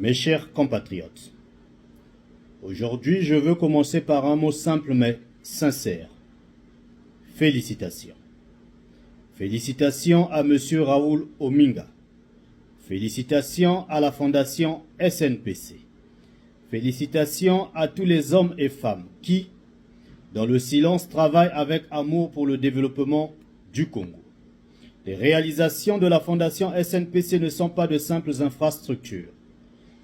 Mes chers compatriotes, aujourd'hui je veux commencer par un mot simple mais sincère. Félicitations. Félicitations à M. Raoul Ominga. Félicitations à la Fondation SNPC. Félicitations à tous les hommes et femmes qui, dans le silence, travaillent avec amour pour le développement du Congo. Les réalisations de la Fondation SNPC ne sont pas de simples infrastructures.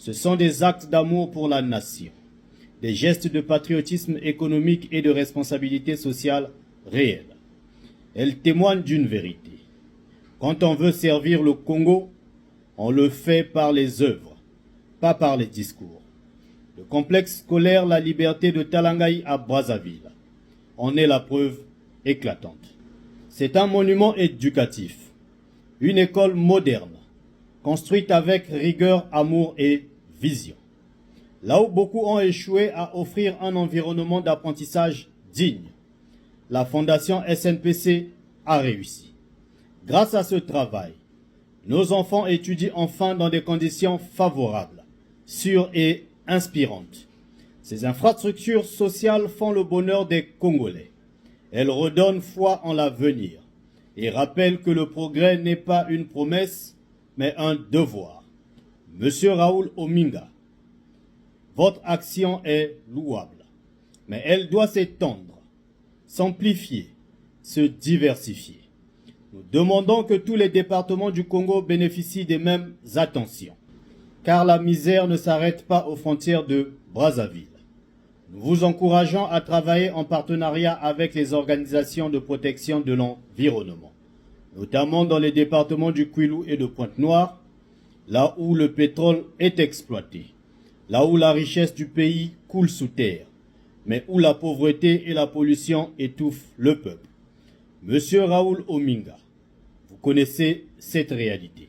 Ce sont des actes d'amour pour la nation, des gestes de patriotisme économique et de responsabilité sociale réelle. Elles témoignent d'une vérité. Quand on veut servir le Congo, on le fait par les œuvres, pas par les discours. Le complexe scolaire La Liberté de Talangaï à Brazzaville en est la preuve éclatante. C'est un monument éducatif, une école moderne, construite avec rigueur, amour et vision. Là où beaucoup ont échoué à offrir un environnement d'apprentissage digne, la Fondation SNPC a réussi. Grâce à ce travail, nos enfants étudient enfin dans des conditions favorables, sûres et inspirantes. Ces infrastructures sociales font le bonheur des Congolais. Elles redonnent foi en l'avenir et rappellent que le progrès n'est pas une promesse, mais un devoir. Monsieur Raoul Ominga, votre action est louable, mais elle doit s'étendre, s'amplifier, se diversifier. Nous demandons que tous les départements du Congo bénéficient des mêmes attentions, car la misère ne s'arrête pas aux frontières de Brazzaville. Nous vous encourageons à travailler en partenariat avec les organisations de protection de l'environnement, notamment dans les départements du Kwilu et de Pointe-Noire, là où le pétrole est exploité, là où la richesse du pays coule sous terre, mais où la pauvreté et la pollution étouffent le peuple. Monsieur Raoul Ominga, vous connaissez cette réalité.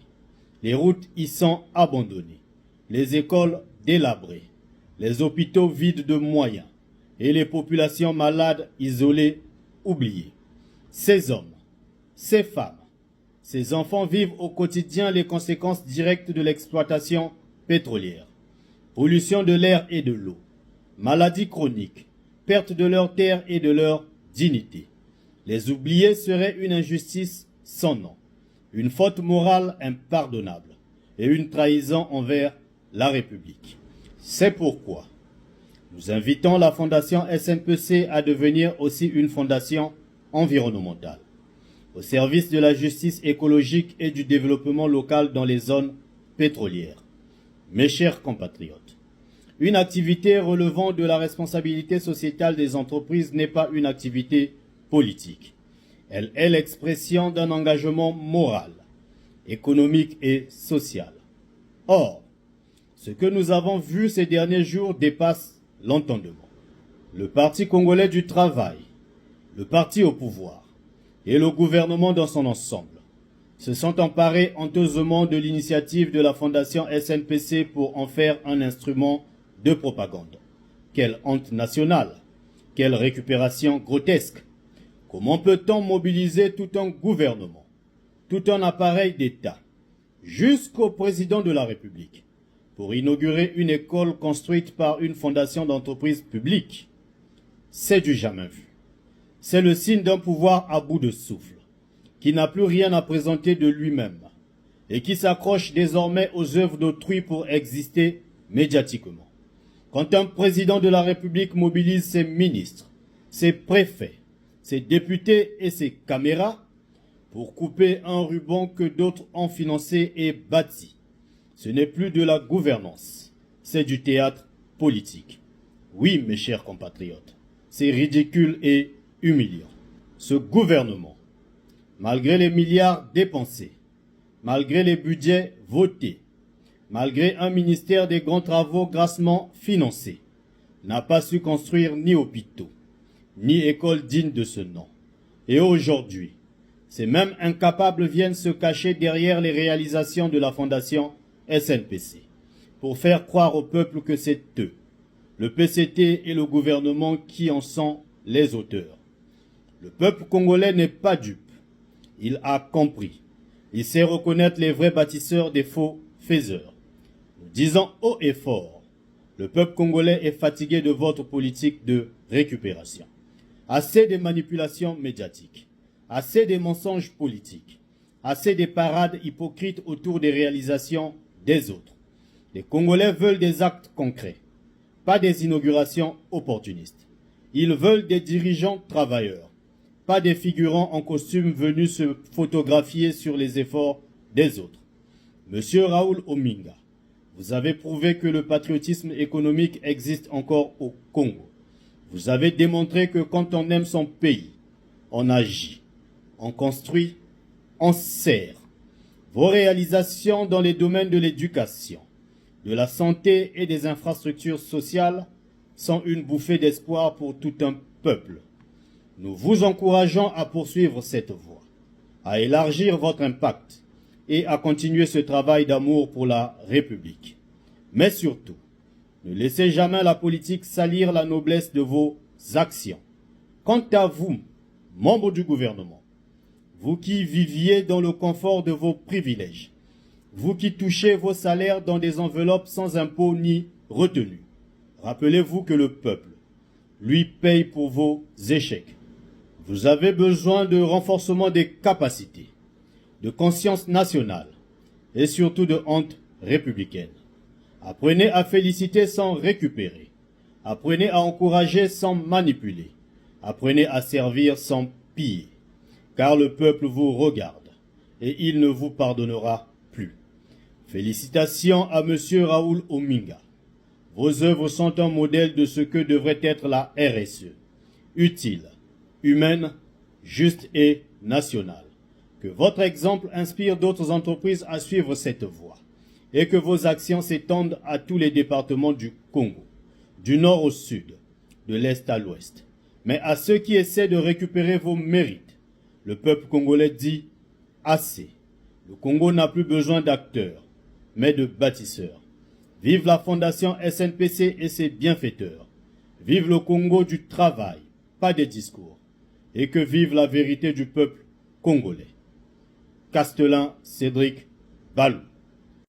Les routes y sont abandonnées, les écoles délabrées, les hôpitaux vides de moyens et les populations malades, isolées, oubliées. Ces hommes, ces femmes, ces enfants vivent au quotidien les conséquences directes de l'exploitation pétrolière. Pollution de l'air et de l'eau, maladies chroniques, perte de leurs terres et de leur dignité. Les oublier serait une injustice sans nom, une faute morale impardonnable et une trahison envers la République. C'est pourquoi nous invitons la Fondation SNPC à devenir aussi une fondation environnementale, au service de la justice écologique et du développement local dans les zones pétrolières. Mes chers compatriotes, une activité relevant de la responsabilité sociétale des entreprises n'est pas une activité politique. Elle est l'expression d'un engagement moral, économique et social. Or, ce que nous avons vu ces derniers jours dépasse l'entendement. Le Parti congolais du travail, le parti au pouvoir et le gouvernement dans son ensemble se sont emparés honteusement de l'initiative de la Fondation SNPC pour en faire un instrument de propagande. Quelle honte nationale! Quelle récupération grotesque! Comment peut-on mobiliser tout un gouvernement, tout un appareil d'État, jusqu'au président de la République, pour inaugurer une école construite par une fondation d'entreprise publique? C'est du jamais vu. C'est le signe d'un pouvoir à bout de souffle, qui n'a plus rien à présenter de lui-même, et qui s'accroche désormais aux œuvres d'autrui pour exister médiatiquement. Quand un président de la République mobilise ses ministres, ses préfets, ses députés et ses caméras pour couper un ruban que d'autres ont financé et bâti, ce n'est plus de la gouvernance, c'est du théâtre politique. Oui, mes chers compatriotes, c'est ridicule et humiliant. Ce gouvernement, malgré les milliards dépensés, malgré les budgets votés, malgré un ministère des grands travaux grassement financé, n'a pas su construire ni hôpitaux, ni écoles dignes de ce nom. Et aujourd'hui, ces mêmes incapables viennent se cacher derrière les réalisations de la Fondation SNPC, pour faire croire au peuple que c'est eux, le PCT et le gouvernement qui en sont les auteurs. Le peuple congolais n'est pas dupe. Il a compris. Il sait reconnaître les vrais bâtisseurs des faux faiseurs. Nous disons haut et fort, le peuple congolais est fatigué de votre politique de récupération. Assez des manipulations médiatiques, assez des mensonges politiques, assez des parades hypocrites autour des réalisations des autres. Les Congolais veulent des actes concrets, pas des inaugurations opportunistes. Ils veulent des dirigeants travailleurs, pas des figurants en costume venus se photographier sur les efforts des autres. Monsieur Raoul Ominga, vous avez prouvé que le patriotisme économique existe encore au Congo. Vous avez démontré que quand on aime son pays, on agit, on construit, on sert. Vos réalisations dans les domaines de l'éducation, de la santé et des infrastructures sociales sont une bouffée d'espoir pour tout un peuple. Nous vous encourageons à poursuivre cette voie, à élargir votre impact et à continuer ce travail d'amour pour la République. Mais surtout, ne laissez jamais la politique salir la noblesse de vos actions. Quant à vous, membres du gouvernement, vous qui viviez dans le confort de vos privilèges, vous qui touchez vos salaires dans des enveloppes sans impôt ni retenue, rappelez-vous que le peuple, lui, paye pour vos échecs. Vous avez besoin de renforcement des capacités, de conscience nationale et surtout de honte républicaine. Apprenez à féliciter sans récupérer. Apprenez à encourager sans manipuler. Apprenez à servir sans piller. Car le peuple vous regarde et il ne vous pardonnera plus. Félicitations à Monsieur Raoul Ominga. Vos œuvres sont un modèle de ce que devrait être la RSE. Utile, humaine, juste et nationale. Que votre exemple inspire d'autres entreprises à suivre cette voie et que vos actions s'étendent à tous les départements du Congo, du nord au sud, de l'est à l'ouest. Mais à ceux qui essaient de récupérer vos mérites, le peuple congolais dit assez. Le Congo n'a plus besoin d'acteurs, mais de bâtisseurs. Vive la fondation SNPC et ses bienfaiteurs. Vive le Congo du travail, pas des discours. Et que vive la vérité du peuple congolais. Castelin Cédric Balou.